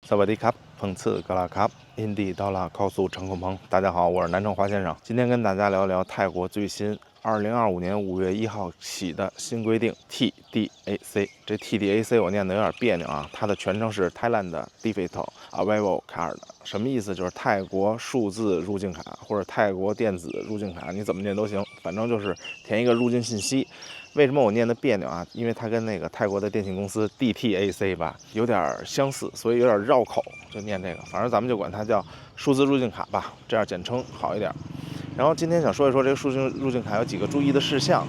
萨瓦迪卡，碰瓷格拉卡，印地到了高速陈孔鹏。大家好，我是南城华先生。今天跟大家聊聊泰国最新2025年5月1号起的新规定 TDAC。这 TDAC 我念的有点别扭啊，它的全称是 Thailand Digital Arrival Card， 什么意思？就是泰国数字入境卡或者泰国电子入境卡，你怎么念都行，反正就是填一个入境信息。为什么我念的别扭啊？因为它跟那个泰国的电信公司 DTAC 吧有点相似，所以有点绕口，就念这个。反正咱们就管它叫数字入境卡吧，这样简称好一点。然后今天想说一说这个数字入境卡有几个注意的事项，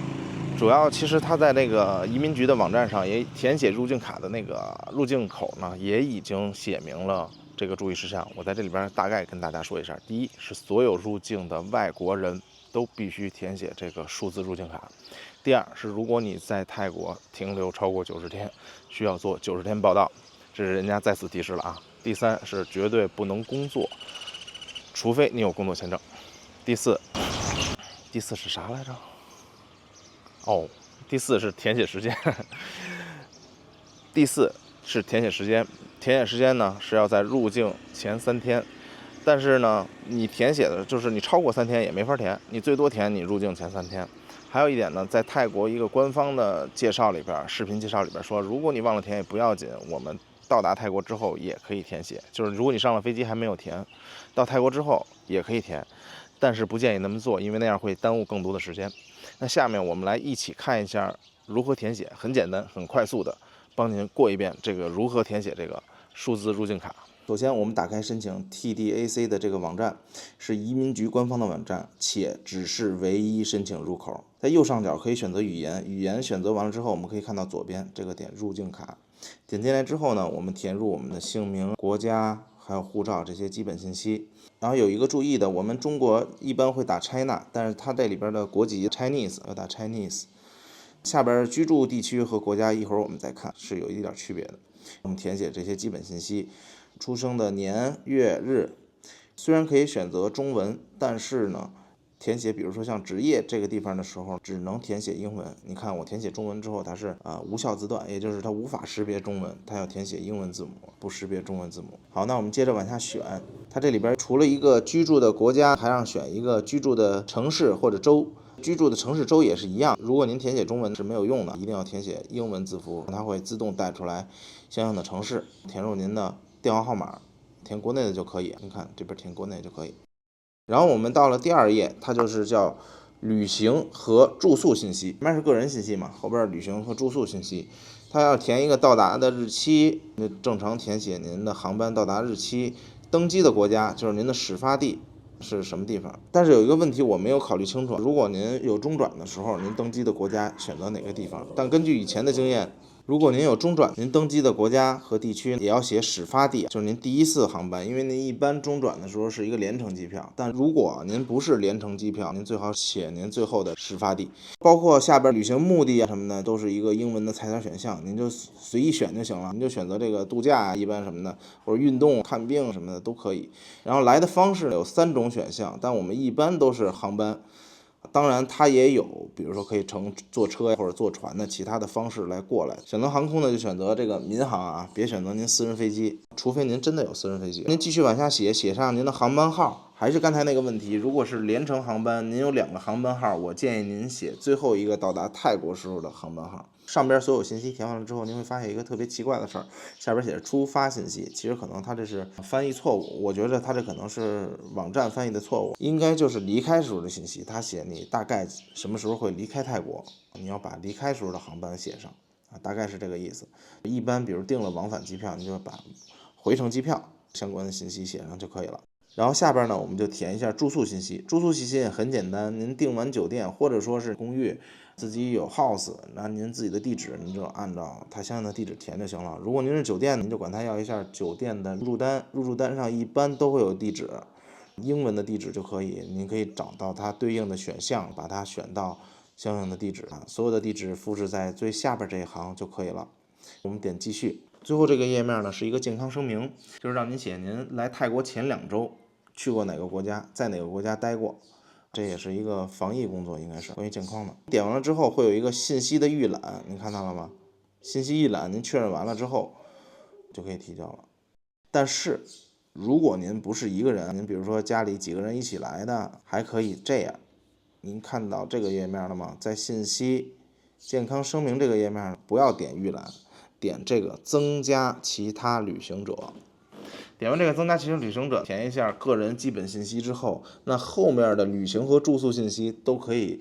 主要其实它在那个移民局的网站上也填写入境卡的那个入境口呢，也已经写明了这个注意事项。我在这里边大概跟大家说一下。第一是所有入境的外国人都必须填写这个数字入境卡。第二是，如果你在泰国停留超过90天，需要做90天报到，这是人家再次提示了啊。第三是绝对不能工作，除非你有工作签证。第四是啥来着？哦，第四是填写时间。第四是填写时间，填写时间呢是要在入境前3天。但是呢，你填写的就是你超过3天也没法填，你最多填你入境前3天。还有一点呢，在泰国一个官方的介绍里边，视频介绍里边说，如果你忘了填也不要紧，我们到达泰国之后也可以填写，就是如果你上了飞机还没有填，到泰国之后也可以填，但是不建议那么做，因为那样会耽误更多的时间。那下面我们来一起看一下如何填写，很简单很快速的帮您过一遍这个如何填写这个数字入境卡。首先我们打开申请 TDAC 的这个网站，是移民局官方的网站，且只是唯一申请入口。在右上角可以选择语言，语言选择完了之后，我们可以看到左边这个点入境卡，点进来之后呢，我们填入我们的姓名、国家还有护照这些基本信息。然后有一个注意的，我们中国一般会打 China， 但是它这里边的国籍 Chinese 要打 Chinese。下边居住地区和国家一会儿我们再看，是有一点区别的。我们填写这些基本信息，出生的年月日，虽然可以选择中文，但是呢，填写比如说像职业这个地方的时候，只能填写英文。你看我填写中文之后，它是无效字段，也就是它无法识别中文，它要填写英文字母，不识别中文字母。好，那我们接着往下选，它这里边除了一个居住的国家，还让选一个居住的城市或者州。居住的城市州也是一样，如果您填写中文是没有用的，一定要填写英文字符，它会自动带出来相应的城市，填入您的电话号码，填国内的就可以。你看这边填国内就可以。然后我们到了第2页，它就是叫旅行和住宿信息，前面是个人信息嘛，后边旅行和住宿信息。它要填一个到达的日期，正常填写您的航班到达日期，登机的国家就是您的始发地是什么地方。但是有一个问题我没有考虑清楚，如果您有中转的时候，您登机的国家选择哪个地方？但根据以前的经验，如果您有中转，您登机的国家和地区也要写始发地，就是您第一次航班，因为您一般中转的时候是一个联程机票，但如果您不是联程机票，您最好写您最后的始发地。包括下边旅行目的啊什么的，都是一个英文的菜单选项，您就随意选就行了，您就选择这个度假一般什么的，或者运动、看病什么的都可以。然后来的方式有3种选项，但我们一般都是航班。当然它也有比如说可以坐车或者坐船的其他的方式来过来。选择航空呢，就选择这个民航啊，别选择您私人飞机，除非您真的有私人飞机。您继续往下写，写上您的航班号，还是刚才那个问题，如果是联程航班，您有2个航班号，我建议您写最后一个到达泰国时候的航班号。上边所有信息填完了之后，您会发现一个特别奇怪的事儿，下边写着出发信息，其实可能它这是翻译错误，我觉得它这可能是网站翻译的错误，应该就是离开时候的信息，它写你大概什么时候会离开泰国，你要把离开时候的航班写上大概是这个意思。一般比如订了往返机票，你就把回程机票相关的信息写上就可以了。然后下边呢，我们就填一下住宿信息。住宿信息也很简单，您订完酒店或者说是公寓，自己有 house， 那您自己的地址您就按照它相应的地址填就行了。如果您是酒店，您就管它要一下酒店的入住单，入住单上一般都会有地址，英文的地址就可以，您可以找到它对应的选项，把它选到相应的地址所有的地址复制在最下边这一行就可以了。我们点继续。最后这个页面呢是一个健康声明，就是让您写您来泰国前2周去过哪个国家，在哪个国家待过，这也是一个防疫工作，应该是关于健康的。点完了之后会有一个信息的预览，您看到了吗？信息一览，您确认完了之后就可以提交了。但是如果您不是一个人，您比如说家里几个人一起来的，还可以这样。您看到这个页面了吗？在信息健康声明这个页面，不要点预览，点这个增加其他旅行者。点完这个增加其他旅行者，填一下个人基本信息之后，那后面的旅行和住宿信息都可以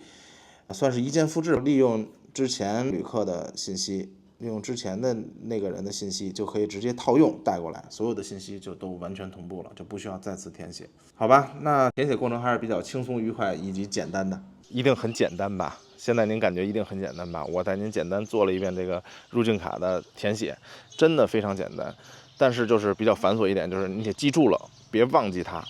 算是一键复制，利用之前旅客的信息，利用之前的那个人的信息，就可以直接套用带过来，所有的信息就都完全同步了，就不需要再次填写。好吧，那填写过程还是比较轻松愉快以及简单的，一定很简单吧？现在您感觉一定很简单吧？我带您简单做了一遍这个入境卡的填写，真的非常简单。但是就是比较繁琐一点，就是你得记住了，别忘记它，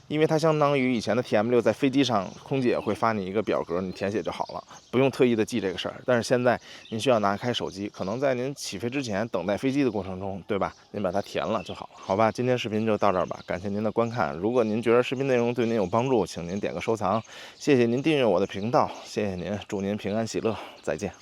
因为它相当于以前的 TM6，在飞机上空姐会发你一个表格，你填写就好了，不用特意的记这个事儿。但是现在您需要拿开手机，可能在您起飞之前等待飞机的过程中，对吧？您把它填了就好了，好吧？今天视频就到这儿吧，感谢您的观看。如果您觉得视频内容对您有帮助，请您点个收藏，谢谢您订阅我的频道，谢谢您，祝您平安喜乐，再见。